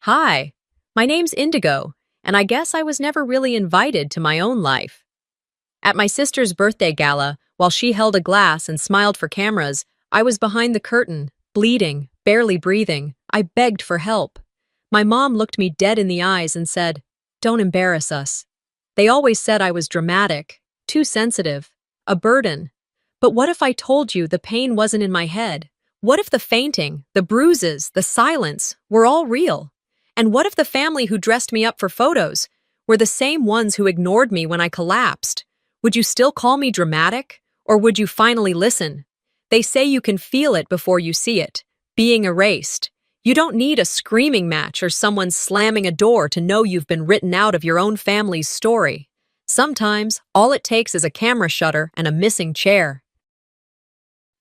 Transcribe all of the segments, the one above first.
Hi, my name's Indigo, and I guess I was never really invited to my own life. At my sister's birthday gala, while she held a glass and smiled for cameras, I was behind the curtain, bleeding, barely breathing. I begged for help. My mom looked me dead in the eyes and said, "Don't embarrass us." They always said I was dramatic, too sensitive, a burden. But what if I told you the pain wasn't in my head? What if the fainting, the bruises, the silence were all real? And what if the family who dressed me up for photos were the same ones who ignored me when I collapsed? Would you still call me dramatic? Or would you finally listen? They say you can feel it before you see it, being erased. You don't need a screaming match or someone slamming a door to know you've been written out of your own family's story. Sometimes, all it takes is a camera shutter and a missing chair.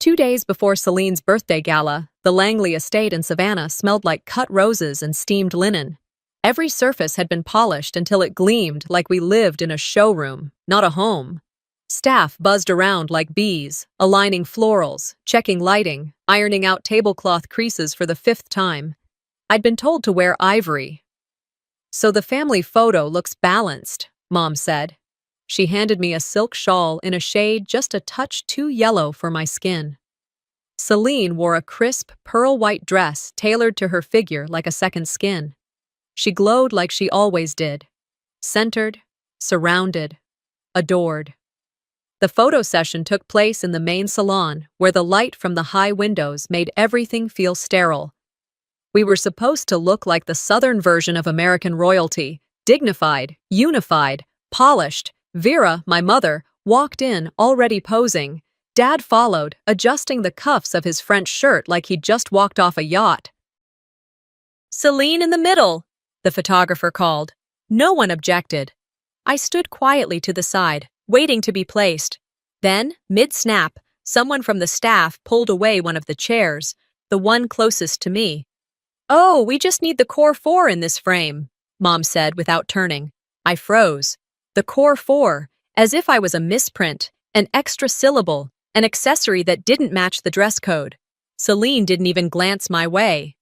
2 days before Celine's birthday gala, the Langley estate in Savannah smelled like cut roses and steamed linen. Every surface had been polished until it gleamed like we lived in a showroom, not a home. Staff buzzed around like bees, aligning florals, checking lighting, ironing out tablecloth creases for the 5th time. I'd been told to wear ivory. "So the family photo looks balanced," Mom said. She handed me a silk shawl in a shade just a touch too yellow for my skin. Celine wore a crisp, pearl-white dress tailored to her figure like a second skin. She glowed like she always did. Centered, surrounded, adored. The photo session took place in the main salon, where the light from the high windows made everything feel sterile. We were supposed to look like the southern version of American royalty, dignified, unified, polished. Vera, my mother, walked in, already posing. Dad followed, adjusting the cuffs of his French shirt like he'd just walked off a yacht. "Celine in the middle," the photographer called. No one objected. I stood quietly to the side, waiting to be placed. Then, mid-snap, someone from the staff pulled away one of the chairs, the one closest to me. "Oh, we just need the core 4 in this frame," Mom said without turning. I froze. The core 4, as if I was a misprint, an extra syllable, an accessory that didn't match the dress code. Celine didn't even glance my way.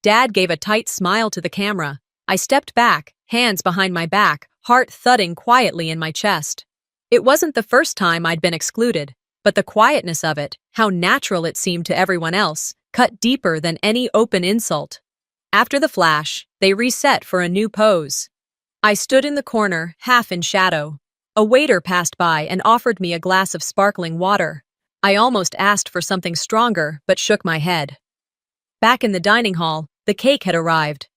Dad gave a tight smile to the camera. I stepped back, hands behind my back, heart thudding quietly in my chest. It wasn't the first time I'd been excluded, but the quietness of it, how natural it seemed to everyone else, cut deeper than any open insult. After the flash, they reset for a new pose. I stood in the corner, half in shadow. A waiter passed by and offered me a glass of sparkling water. I almost asked for something stronger, but shook my head. Back in the dining hall, the cake had arrived.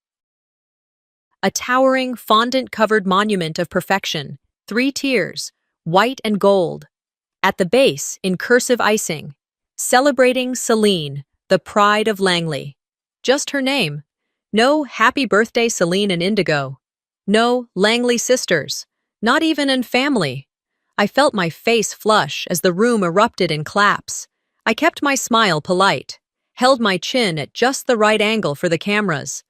A towering, fondant-covered monument of perfection, 3 tiers, white and gold. At the base, in cursive icing, celebrating Celine, the pride of Langley. Just her name. No "Happy Birthday Celine and Indigo." No Langley sisters. Not even in family. I felt my face flush as the room erupted in claps. I kept my smile polite, held my chin at just the right angle for the cameras.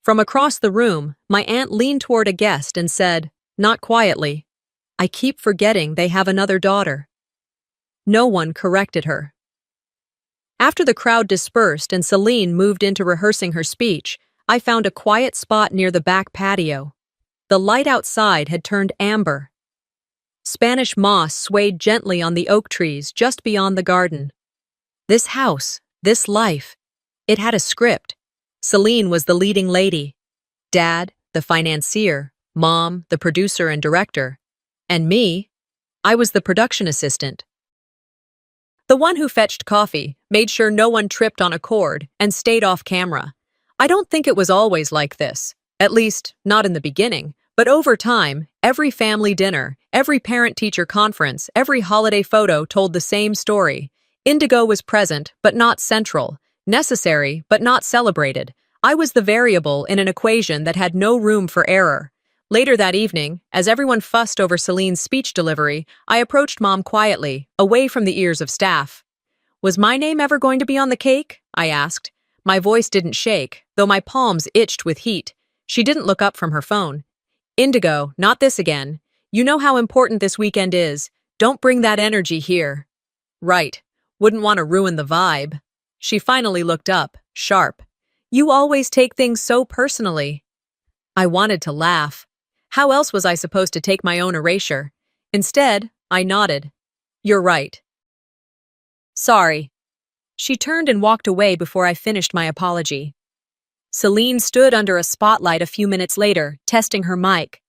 From across the room, my aunt leaned toward a guest and said, not quietly, "I keep forgetting they have another daughter." No one corrected her. After the crowd dispersed and Celine moved into rehearsing her speech, I found a quiet spot near the back patio. The light outside had turned amber. Spanish moss swayed gently on the oak trees just beyond the garden. This house, this life, it had a script. Celine was the leading lady. Dad, the financier. Mom, the producer and director. And me, I was the production assistant. The one who fetched coffee, made sure no one tripped on a cord, and stayed off camera. I don't think it was always like this. At least, not in the beginning. But over time, every family dinner, every parent-teacher conference, every holiday photo told the same story. Indigo was present, but not central. Necessary, but not celebrated. I was the variable in an equation that had no room for error. Later that evening, as everyone fussed over Celine's speech delivery, I approached Mom quietly, away from the ears of staff. "Was my name ever going to be on the cake?" I asked. My voice didn't shake, though my palms itched with heat. She didn't look up from her phone. "Indigo, not this again. You know how important this weekend is. Don't bring that energy here." "Right. Wouldn't want to ruin the vibe." She finally looked up, sharp. "You always take things so personally." I wanted to laugh. How else was I supposed to take my own erasure? Instead, I nodded. You're right. Sorry. She turned and walked away before I finished my apology. Celine stood under a spotlight a few minutes later, testing her mic.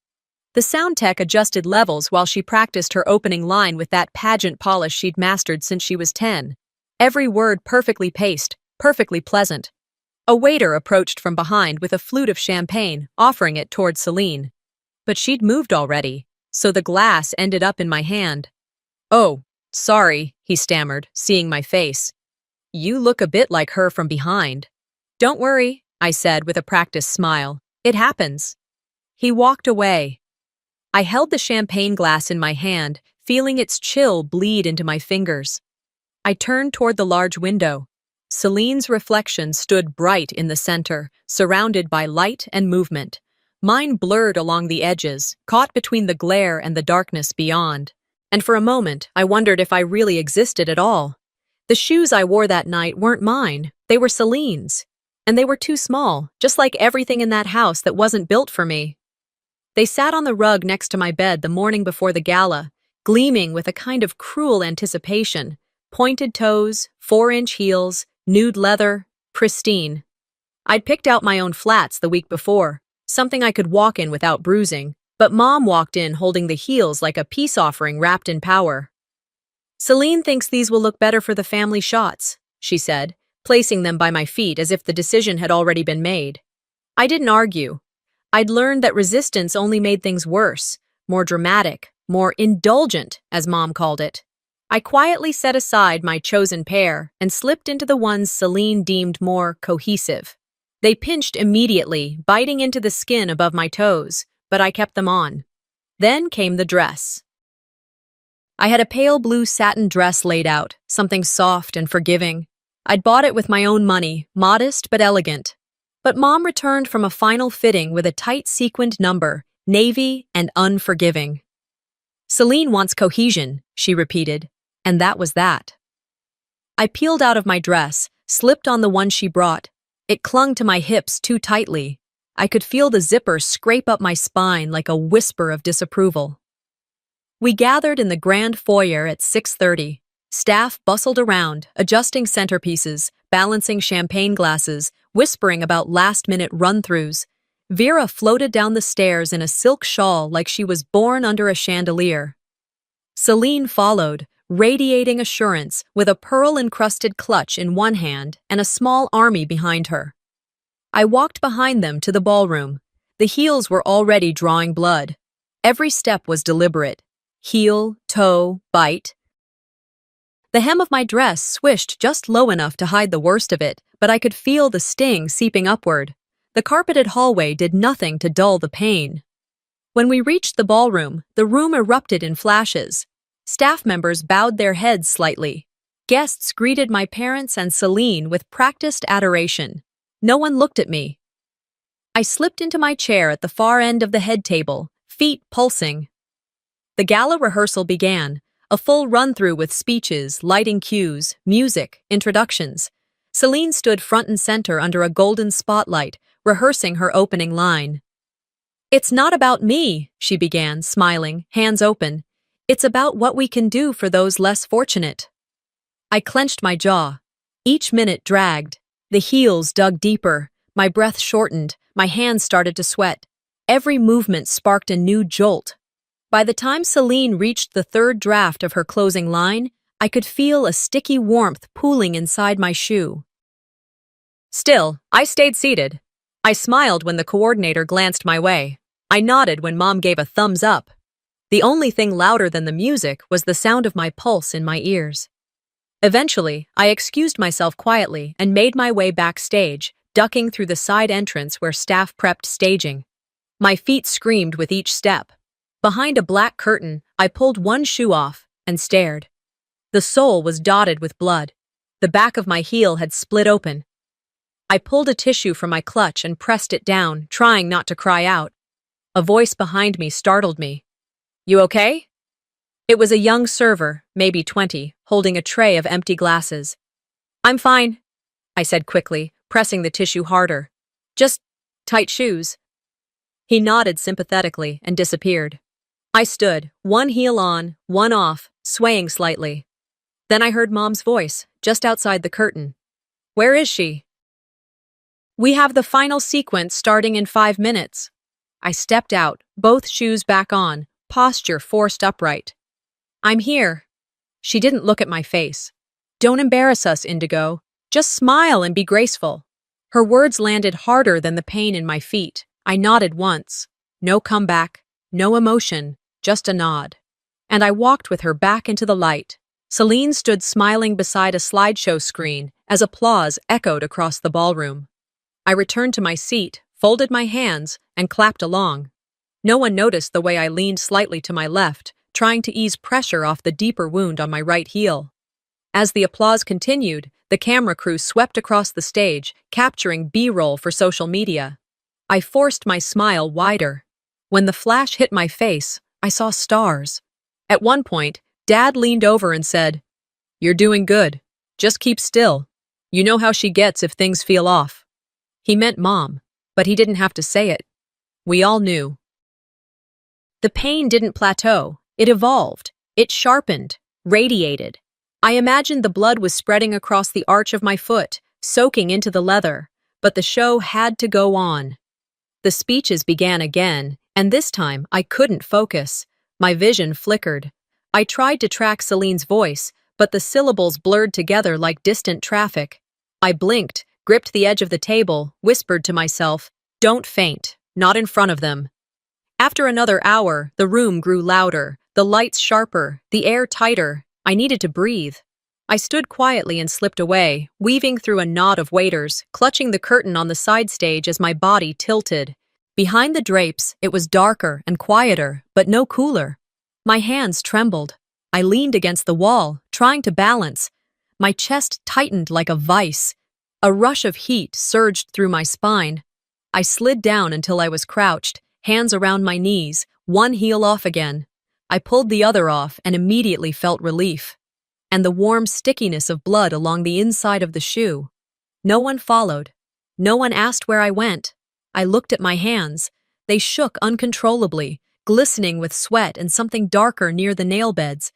The sound tech adjusted levels while she practiced her opening line with that pageant polish she'd mastered since she was 10. Every word perfectly paced, perfectly pleasant. A waiter approached from behind with a flute of champagne, offering it toward Celine. But she'd moved already, so the glass ended up in my hand. Oh, sorry, he stammered, seeing my face. You look a bit like her from behind. Don't worry, I said with a practiced smile. It happens. He walked away. I held the champagne glass in my hand, feeling its chill bleed into my fingers. I turned toward the large window. Celine's reflection stood bright in the center, surrounded by light and movement. Mine blurred along the edges, caught between the glare and the darkness beyond. And for a moment, I wondered if I really existed at all. The shoes I wore that night weren't mine, they were Celine's. And they were too small, just like everything in that house that wasn't built for me. They sat on the rug next to my bed the morning before the gala, gleaming with a kind of cruel anticipation. Pointed toes, 4-inch heels, nude leather, pristine. I'd picked out my own flats the week before, something I could walk in without bruising, but Mom walked in holding the heels like a peace offering wrapped in power. Celine thinks these will look better for the family shots, she said, placing them by my feet as if the decision had already been made. I didn't argue. I'd learned that resistance only made things worse, more dramatic, more indulgent, as Mom called it. I quietly set aside my chosen pair and slipped into the ones Celine deemed more cohesive. They pinched immediately, biting into the skin above my toes, but I kept them on. Then came the dress. I had a pale blue satin dress laid out, something soft and forgiving. I'd bought it with my own money, modest but elegant. But Mom returned from a final fitting with a tight sequined number, navy and unforgiving. Celine wants cohesion, she repeated, and that was that. I peeled out of my dress, slipped on the one she brought. It clung to my hips too tightly. I could feel the zipper scrape up my spine like a whisper of disapproval. We gathered in the grand foyer at 6:30. Staff bustled around, adjusting centerpieces, balancing champagne glasses, whispering about last-minute run-throughs. Vera floated down the stairs in a silk shawl like she was born under a chandelier. Celine followed, radiating assurance, with a pearl-encrusted clutch in one hand and a small army behind her. I walked behind them to the ballroom. The heels were already drawing blood. Every step was deliberate. Heel, toe, bite. The hem of my dress swished just low enough to hide the worst of it, but I could feel the sting seeping upward. The carpeted hallway did nothing to dull the pain. When we reached the ballroom, the room erupted in flashes. Staff members bowed their heads slightly. Guests greeted my parents and Celine with practiced adoration. No one looked at me. I slipped into my chair at the far end of the head table, feet pulsing. The gala rehearsal began, a full run-through with speeches, lighting cues, music, introductions. Celine stood front and center under a golden spotlight, rehearsing her opening line. "It's not about me," she began, smiling, hands open. "It's about what we can do for those less fortunate." I clenched my jaw. Each minute dragged. The heels dug deeper. My breath shortened. My hands started to sweat. Every movement sparked a new jolt. By the time Celine reached the third draft of her closing line, I could feel a sticky warmth pooling inside my shoe. Still, I stayed seated. I smiled when the coordinator glanced my way. I nodded when Mom gave a thumbs up. The only thing louder than the music was the sound of my pulse in my ears. Eventually, I excused myself quietly and made my way backstage, ducking through the side entrance where staff prepped staging. My feet screamed with each step. Behind a black curtain, I pulled one shoe off and stared. The sole was dotted with blood. The back of my heel had split open. I pulled a tissue from my clutch and pressed it down, trying not to cry out. A voice behind me startled me. "You okay?" It was a young server, maybe 20, holding a tray of empty glasses. "I'm fine," I said quickly, pressing the tissue harder. "Just tight shoes." He nodded sympathetically and disappeared. I stood, one heel on, one off, swaying slightly. Then I heard Mom's voice, just outside the curtain. "Where is she?" "We have the final sequence starting in 5 minutes." I stepped out, both shoes back on, posture forced upright. "I'm here." She didn't look at my face. "Don't embarrass us, Indigo. Just smile and be graceful." Her words landed harder than the pain in my feet. I nodded once. No comeback, no emotion, just a nod. And I walked with her back into the light. Celine stood smiling beside a slideshow screen as applause echoed across the ballroom. I returned to my seat, folded my hands, and clapped along. No one noticed the way I leaned slightly to my left, trying to ease pressure off the deeper wound on my right heel. As the applause continued, the camera crew swept across the stage, capturing B-roll for social media. I forced my smile wider. When the flash hit my face, I saw stars. At one point, Dad leaned over and said, "You're doing good. Just keep still. You know how she gets if things feel off." He meant Mom, but he didn't have to say it. We all knew. The pain didn't plateau. It evolved. It sharpened, radiated. I imagined the blood was spreading across the arch of my foot, soaking into the leather, but the show had to go on. The speeches began again, and this time I couldn't focus. My vision flickered. I tried to track Celine's voice, but the syllables blurred together like distant traffic. I blinked, gripped the edge of the table, whispered to myself, "Don't faint, not in front of them." After another hour, the room grew louder, the lights sharper, the air tighter. I needed to breathe. I stood quietly and slipped away, weaving through a knot of waiters, clutching the curtain on the side stage as my body tilted. Behind the drapes, it was darker and quieter, but no cooler. My hands trembled. I leaned against the wall, trying to balance. My chest tightened like a vice. A rush of heat surged through my spine. I slid down until I was crouched, hands around my knees, one heel off again. I pulled the other off and immediately felt relief. And the warm stickiness of blood along the inside of the shoe. No one followed. No one asked where I went. I looked at my hands. They shook uncontrollably, glistening with sweat and something darker near the nail beds.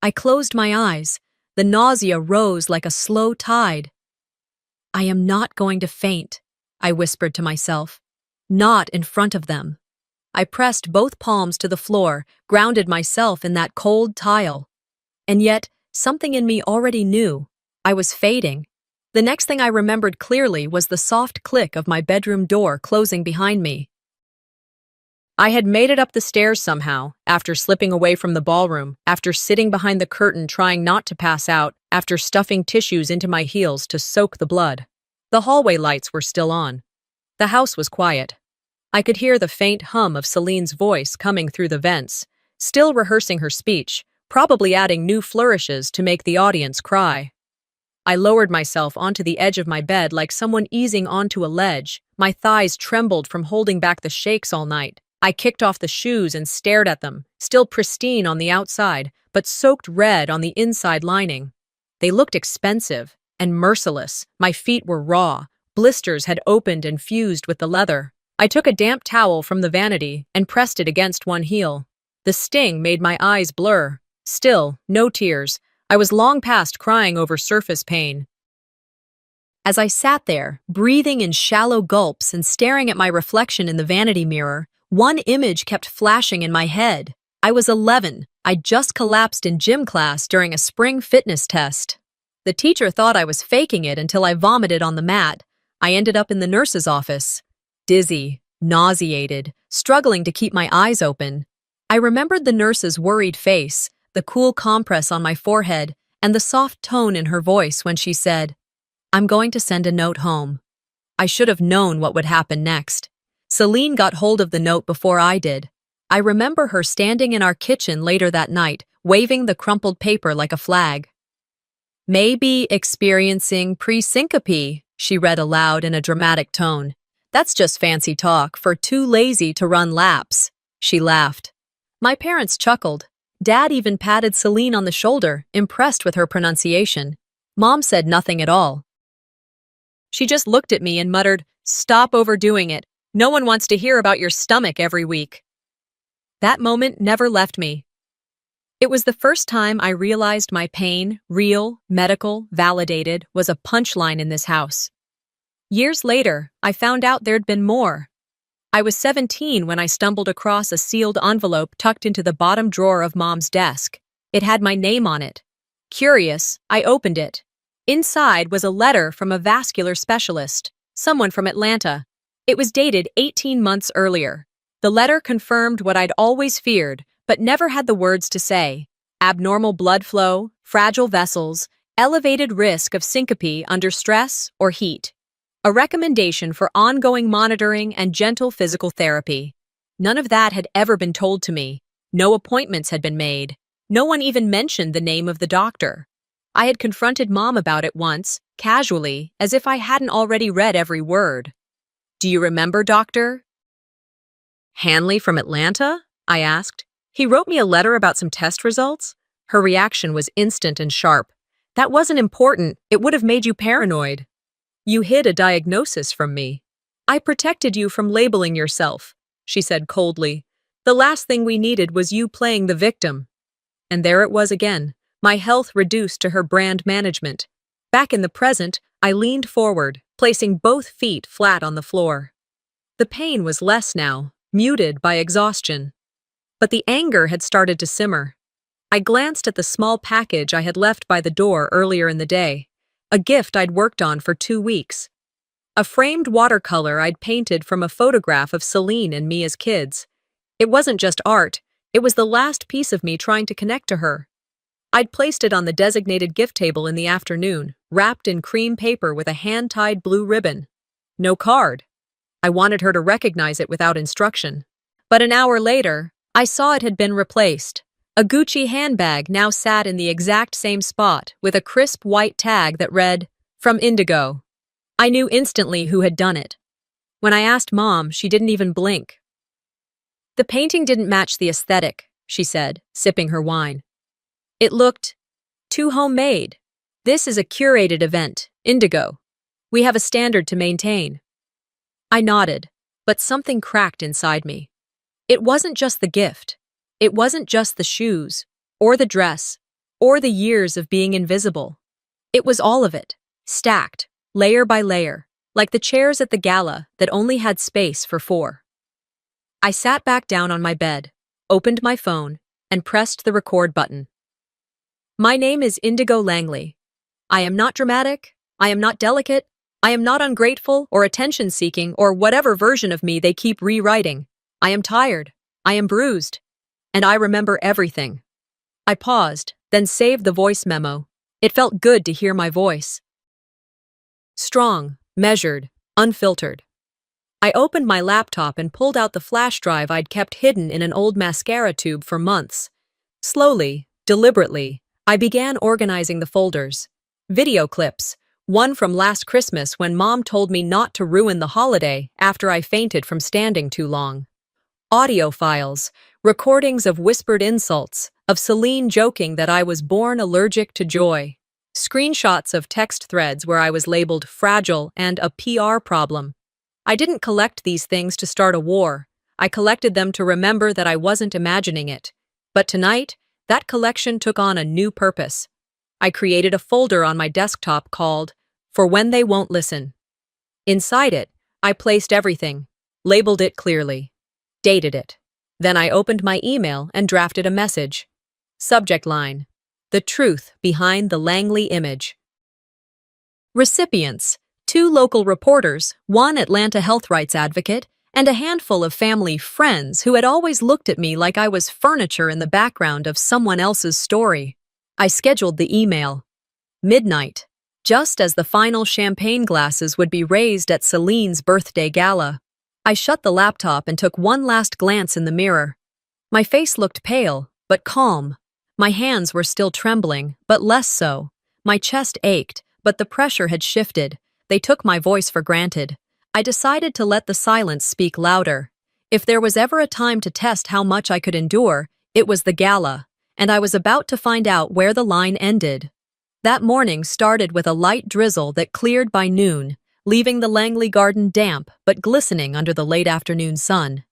I closed my eyes. The nausea rose like a slow tide. "I am not going to faint," I whispered to myself. "Not in front of them." I pressed both palms to the floor, grounded myself in that cold tile. And yet, something in me already knew. I was fading. The next thing I remembered clearly was the soft click of my bedroom door closing behind me. I had made it up the stairs somehow, after slipping away from the ballroom, after sitting behind the curtain trying not to pass out, after stuffing tissues into my heels to soak the blood. The hallway lights were still on. The house was quiet. I could hear the faint hum of Celine's voice coming through the vents, still rehearsing her speech, probably adding new flourishes to make the audience cry. I lowered myself onto the edge of my bed like someone easing onto a ledge. My thighs trembled from holding back the shakes all night. I kicked off the shoes and stared at them, still pristine on the outside, but soaked red on the inside lining. They looked expensive and merciless. My feet were raw. Blisters had opened and fused with the leather. I took a damp towel from the vanity and pressed it against one heel. The sting made my eyes blur. Still, no tears. I was long past crying over surface pain. As I sat there, breathing in shallow gulps and staring at my reflection in the vanity mirror, one image kept flashing in my head. I was 11. I'd just collapsed in gym class during a spring fitness test. The teacher thought I was faking it until I vomited on the mat. I ended up in the nurse's office. Dizzy, nauseated, struggling to keep my eyes open. I remembered the nurse's worried face, the cool compress on my forehead, and the soft tone in her voice when she said, "I'm going to send a note home." I should have known what would happen next. Celine got hold of the note before I did. I remember her standing in our kitchen later that night, waving the crumpled paper like a flag. "Maybe experiencing pre-syncope," she read aloud in a dramatic tone. "That's just fancy talk for too lazy to run laps." She laughed. My parents chuckled. Dad even patted Celine on the shoulder, impressed with her pronunciation. Mom said nothing at all. She just looked at me and muttered, "Stop overdoing it. No one wants to hear about your stomach every week. That moment never left me. It was the first time I realized my pain, real, medical, validated, was a punchline in this house. Years later, I found out there'd been more. I was 17 when I stumbled across a sealed envelope tucked into the bottom drawer of Mom's desk. It had my name on it. Curious, I opened it. Inside was a letter from a vascular specialist, someone from Atlanta. It was dated 18 months earlier. The letter confirmed what I'd always feared, but never had the words to say: abnormal blood flow, fragile vessels, elevated risk of syncope under stress or heat. A recommendation for ongoing monitoring and gentle physical therapy. None of that had ever been told to me. No appointments had been made. No one even mentioned the name of the doctor. I had confronted Mom about it once, casually, as if I hadn't already read every word. "Do you remember, Doctor Hanley from Atlanta?" I asked. "He wrote me a letter about some test results." Her reaction was instant and sharp. "That wasn't important. It would have made you paranoid. You hid a diagnosis from me. I protected you from labeling yourself," she said coldly. "The last thing we needed was you playing the victim." And there it was again, my health reduced to her brand management. Back in the present, I leaned forward, placing both feet flat on the floor. The pain was less now, muted by exhaustion. But the anger had started to simmer. I glanced at the small package I had left by the door earlier in the day, a gift I'd worked on for 2 weeks. A framed watercolor I'd painted from a photograph of Celine and me as kids. It wasn't just art, it was the last piece of me trying to connect to her. I'd placed it on the designated gift table in the afternoon, wrapped in cream paper with a hand-tied blue ribbon. No card. I wanted her to recognize it without instruction. But an hour later, I saw it had been replaced. A Gucci handbag now sat in the exact same spot, with a crisp white tag that read, "From Indigo." I knew instantly who had done it. When I asked Mom, she didn't even blink. "The painting didn't match the aesthetic," she said, sipping her wine. "It looked too homemade. This is a curated event, Indigo. We have a standard to maintain." I nodded, but something cracked inside me. It wasn't just the gift. It wasn't just the shoes, or the dress, or the years of being invisible. It was all of it, stacked, layer by layer, like the chairs at the gala that only had space for 4. I sat back down on my bed, opened my phone, and pressed the record button. "My name is Indigo Langley. I am not dramatic, I am not delicate, I am not ungrateful or attention-seeking or whatever version of me they keep rewriting. I am tired, I am bruised, and I remember everything." I paused, then saved the voice memo. It felt good to hear my voice. Strong, measured, unfiltered. I opened my laptop and pulled out the flash drive I'd kept hidden in an old mascara tube for months. Slowly, deliberately, I began organizing the folders. Video clips, one from last Christmas when Mom told me not to ruin the holiday after I fainted from standing too long. Audio files, recordings of whispered insults, of Celine joking that I was born allergic to joy. Screenshots of text threads where I was labeled fragile and a PR problem. I didn't collect these things to start a war. I collected them to remember that I wasn't imagining it. But tonight, that collection took on a new purpose. I created a folder on my desktop called "For When They Won't Listen." Inside it, I placed everything, labeled it clearly, dated it. Then I opened my email and drafted a message. Subject line: "The truth behind the Langley image." Recipients: 2 local reporters, 1 Atlanta health rights advocate, and a handful of family friends who had always looked at me like I was furniture in the background of someone else's story. I scheduled the email. Midnight, just as the final champagne glasses would be raised at Celine's birthday gala. I shut the laptop and took one last glance in the mirror. My face looked pale, but calm. My hands were still trembling, but less so. My chest ached, but the pressure had shifted. They took my voice for granted. I decided to let the silence speak louder. If there was ever a time to test how much I could endure, it was the gala, and I was about to find out where the line ended. That morning started with a light drizzle that cleared by noon, leaving the Langley garden damp but glistening under the late afternoon sun.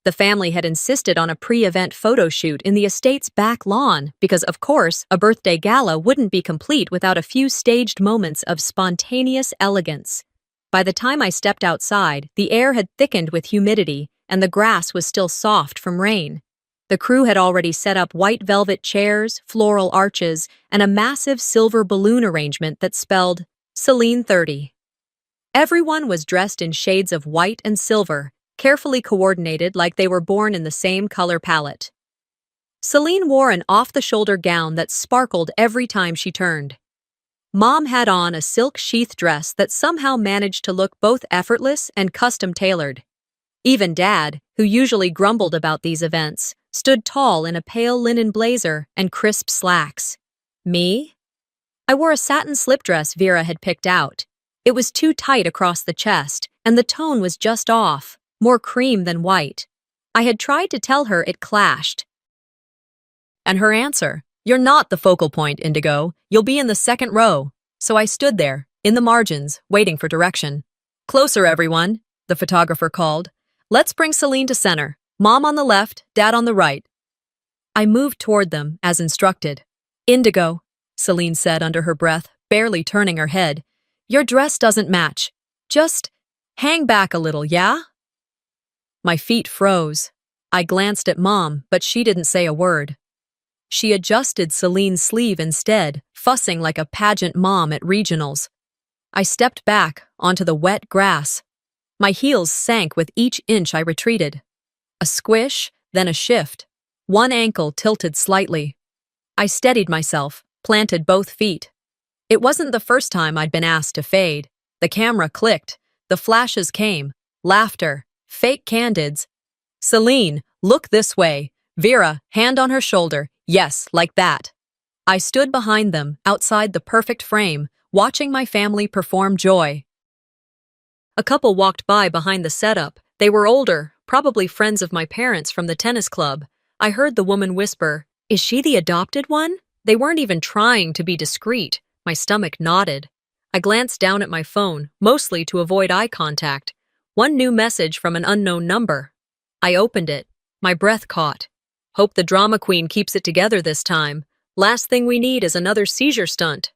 The family had insisted on a pre-event photo shoot in the estate's back lawn because, of course, a birthday gala wouldn't be complete without a few staged moments of spontaneous elegance. By the time I stepped outside, the air had thickened with humidity, and the grass was still soft from rain. The crew had already set up white velvet chairs, floral arches, and a massive silver balloon arrangement that spelled Celine 30. Everyone was dressed in shades of white and silver, carefully coordinated like they were born in the same color palette. Celine wore an off-the-shoulder gown that sparkled every time she turned. Mom had on a silk sheath dress that somehow managed to look both effortless and custom-tailored. Even Dad, who usually grumbled about these events, stood tall in a pale linen blazer and crisp slacks. Me? I wore a satin slip dress Vera had picked out. It was too tight across the chest, and the tone was just off, more cream than white. I had tried to tell her it clashed. And her answer, "You're not the focal point, Indigo. You'll be in the second row." So I stood there, in the margins, waiting for direction. "Closer, everyone," the photographer called. "Let's bring Celine to center. Mom on the left, Dad on the right." I moved toward them, as instructed. "Indigo," Celine said under her breath, barely turning her head. "Your dress doesn't match. Just hang back a little, yeah?" My feet froze. I glanced at Mom, but she didn't say a word. She adjusted Celine's sleeve instead, fussing like a pageant mom at regionals. I stepped back onto the wet grass. My heels sank with each inch I retreated. A squish, then a shift. One ankle tilted slightly. I steadied myself, planted both feet. It wasn't the first time I'd been asked to fade. The camera clicked. The flashes came. Laughter. Fake candids. "Celine, look this way." Vera, hand on her shoulder. "Yes, like that." I stood behind them, outside the perfect frame, watching my family perform joy. A couple walked by behind the setup. They were older, probably friends of my parents from the tennis club. I heard the woman whisper, "Is she the adopted one?" They weren't even trying to be discreet. My stomach knotted. I glanced down at my phone, mostly to avoid eye contact. One new message from an unknown number. I opened it. My breath caught. Hope the drama queen keeps it together this time. Last thing we need is another seizure stunt.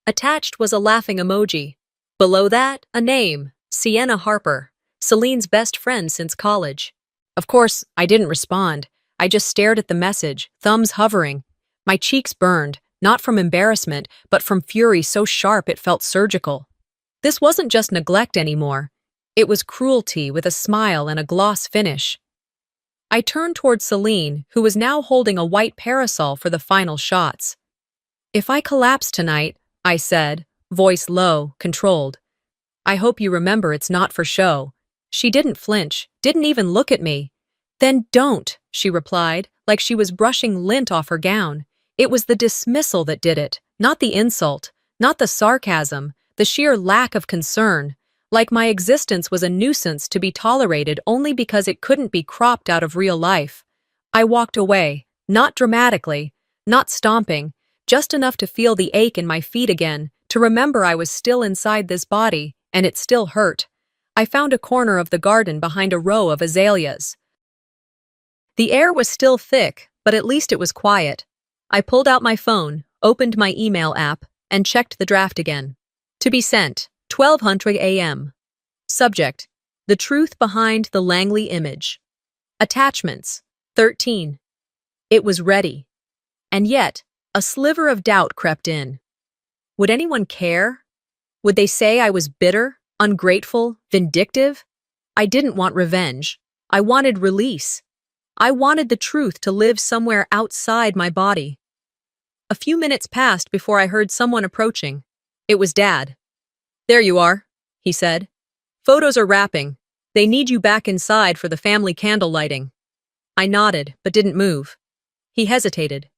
Attached was a laughing emoji. Below that, a name, Sienna Harper, Celine's best friend since college. Of course, I didn't respond. I just stared at the message, thumbs hovering. My cheeks burned, not from embarrassment, but from fury so sharp it felt surgical. This wasn't just neglect anymore. It was cruelty with a smile and a gloss finish. I turned toward Celine, who was now holding a white parasol for the final shots. "If I collapse tonight," I said, voice low, controlled, "I hope you remember it's not for show." She didn't flinch, didn't even look at me. "Then don't," she replied, like she was brushing lint off her gown. It was the dismissal that did it, not the insult, not the sarcasm, the sheer lack of concern. Like my existence was a nuisance to be tolerated only because it couldn't be cropped out of real life. I walked away, not dramatically, not stomping, just enough to feel the ache in my feet again, to remember I was still inside this body, and it still hurt. I found a corner of the garden behind a row of azaleas. The air was still thick, but at least it was quiet. I pulled out my phone, opened my email app, and checked the draft again. To be sent. 12:00 a.m. Subject: The truth behind the Langley image. Attachments: 13. It was ready. And yet, a sliver of doubt crept in. Would anyone care? Would they say I was bitter, ungrateful, vindictive? I didn't want revenge. I wanted release. I wanted the truth to live somewhere outside my body. A few minutes passed before I heard someone approaching. It was Dad. "There you are," he said. "Photos are wrapping. They need you back inside for the family candle lighting." I nodded, but didn't move. He hesitated.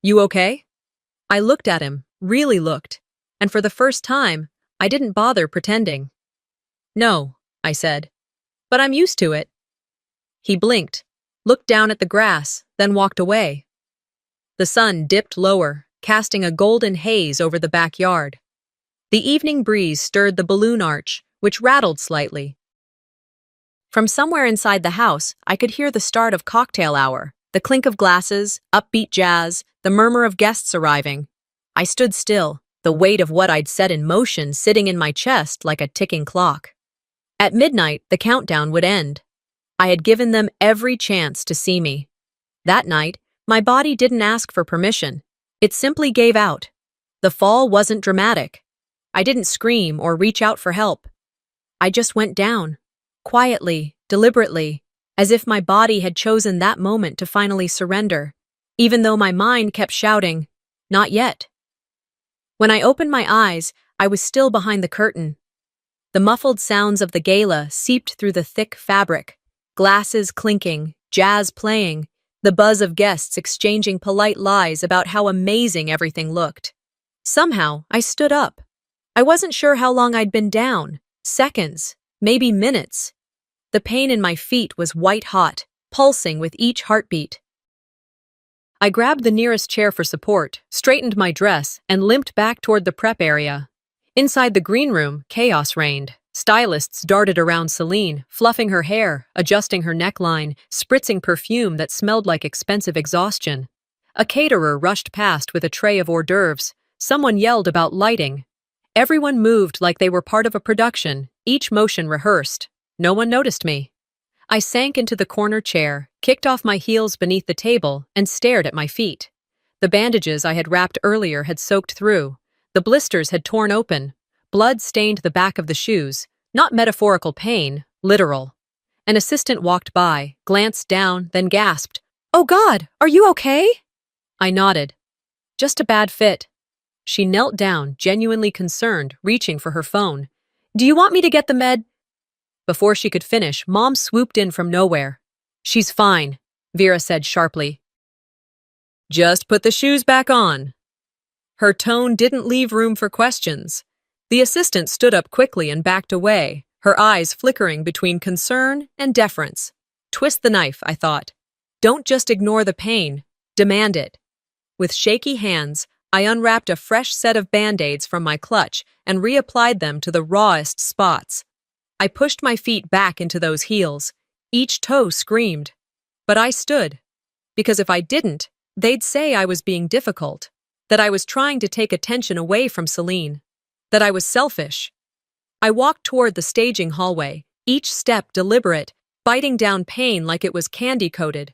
"You okay?" I looked at him, really looked, and for the first time, I didn't bother pretending. "No," I said, "but I'm used to it." He blinked, looked down at the grass, then walked away. The sun dipped lower, casting a golden haze over the backyard. The evening breeze stirred the balloon arch, which rattled slightly. From somewhere inside the house, I could hear the start of cocktail hour, the clink of glasses, upbeat jazz, the murmur of guests arriving. I stood still, the weight of what I'd set in motion sitting in my chest like a ticking clock. At midnight, the countdown would end. I had given them every chance to see me. That night, my body didn't ask for permission. It simply gave out. The fall wasn't dramatic. I didn't scream or reach out for help. I just went down, quietly, deliberately, as if my body had chosen that moment to finally surrender, even though my mind kept shouting, "Not yet." When I opened my eyes, I was still behind the curtain. The muffled sounds of the gala seeped through the thick fabric, glasses clinking, jazz playing, the buzz of guests exchanging polite lies about how amazing everything looked. Somehow, I stood up. I wasn't sure how long I'd been down, seconds, maybe minutes. The pain in my feet was white-hot, pulsing with each heartbeat. I grabbed the nearest chair for support, straightened my dress, and limped back toward the prep area. Inside the green room, chaos reigned. Stylists darted around Celine, fluffing her hair, adjusting her neckline, spritzing perfume that smelled like expensive exhaustion. A caterer rushed past with a tray of hors d'oeuvres. Someone yelled about lighting. Everyone moved like they were part of a production, each motion rehearsed. No one noticed me. I sank into the corner chair, kicked off my heels beneath the table, and stared at my feet. The bandages I had wrapped earlier had soaked through. The blisters had torn open. Blood stained the back of the shoes. Not metaphorical pain, literal. An assistant walked by, glanced down, then gasped, "Oh God, are you okay?" I nodded. "Just a bad fit." She knelt down, genuinely concerned, reaching for her phone. "Do you want me to get the med?" Before she could finish, Mom swooped in from nowhere. "She's fine," Vera said sharply. "Just put the shoes back on." Her tone didn't leave room for questions. The assistant stood up quickly and backed away, her eyes flickering between concern and deference. Twist the knife, I thought. Don't just ignore the pain, demand it. With shaky hands, I unwrapped a fresh set of Band-Aids from my clutch and reapplied them to the rawest spots. I pushed my feet back into those heels. Each toe screamed. But I stood. Because if I didn't, they'd say I was being difficult, that I was trying to take attention away from Celine, that I was selfish. I walked toward the staging hallway, each step deliberate, biting down pain like it was candy-coated.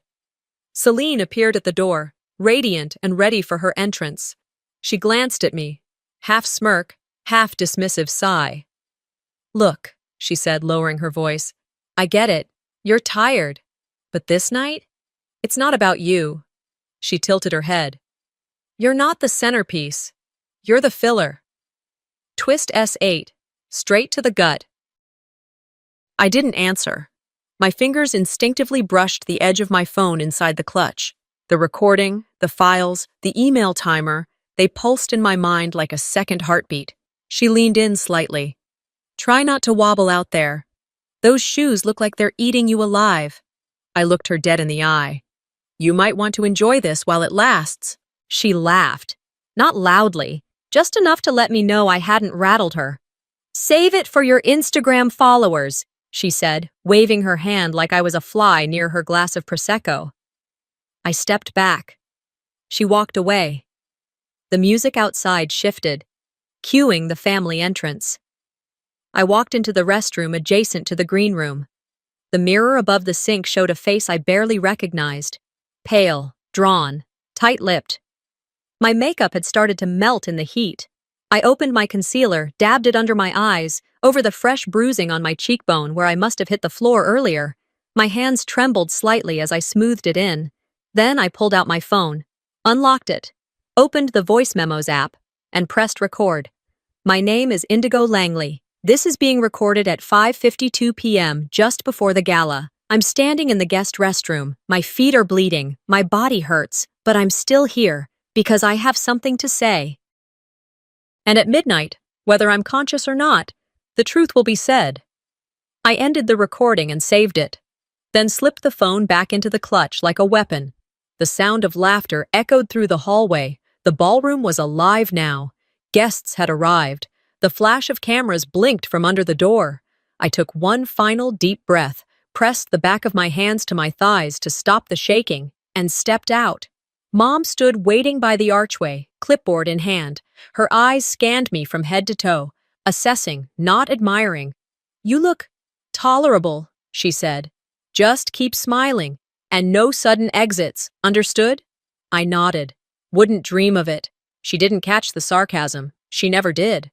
Celine appeared at the door, radiant and ready for her entrance. She glanced at me, half smirk, half dismissive sigh. "Look," she said, lowering her voice, "I get it. You're tired. But this night? It's not about you." She tilted her head. "You're not the centerpiece. You're the filler. Twist S8, straight to the gut." I didn't answer. My fingers instinctively brushed the edge of my phone inside the clutch. The recording, the files, the email timer, they pulsed in my mind like a second heartbeat. She leaned in slightly. "Try not to wobble out there. Those shoes look like they're eating you alive." I looked her dead in the eye. "You might want to enjoy this while it lasts." She laughed. Not loudly, just enough to let me know I hadn't rattled her. "Save it for your Instagram followers," she said, waving her hand like I was a fly near her glass of Prosecco. I stepped back. She walked away. The music outside shifted, cueing the family entrance. I walked into the restroom adjacent to the green room. The mirror above the sink showed a face I barely recognized. Pale, drawn, tight-lipped. My makeup had started to melt in the heat. I opened my concealer, dabbed it under my eyes, over the fresh bruising on my cheekbone where I must have hit the floor earlier. My hands trembled slightly as I smoothed it in. Then I pulled out my phone, unlocked it, opened the voice memos app, and pressed record. "My name is Indigo Langley. This is being recorded at 5:52 p.m. just before the gala. I'm standing in the guest restroom. My feet are bleeding. My body hurts. But I'm still here because I have something to say." And at midnight, whether I'm conscious or not, the truth will be said. I ended the recording and saved it, then slipped the phone back into the clutch like a weapon. The sound of laughter echoed through the hallway. The ballroom was alive now. Guests had arrived. The flash of cameras blinked from under the door. I took one final deep breath, pressed the back of my hands to my thighs to stop the shaking, and stepped out. Mom stood waiting by the archway, clipboard in hand. Her eyes scanned me from head to toe, assessing, not admiring. "You look tolerable," she said. "Just keep smiling, and no sudden exits, understood?" I nodded. Wouldn't dream of it. She didn't catch the sarcasm. She never did.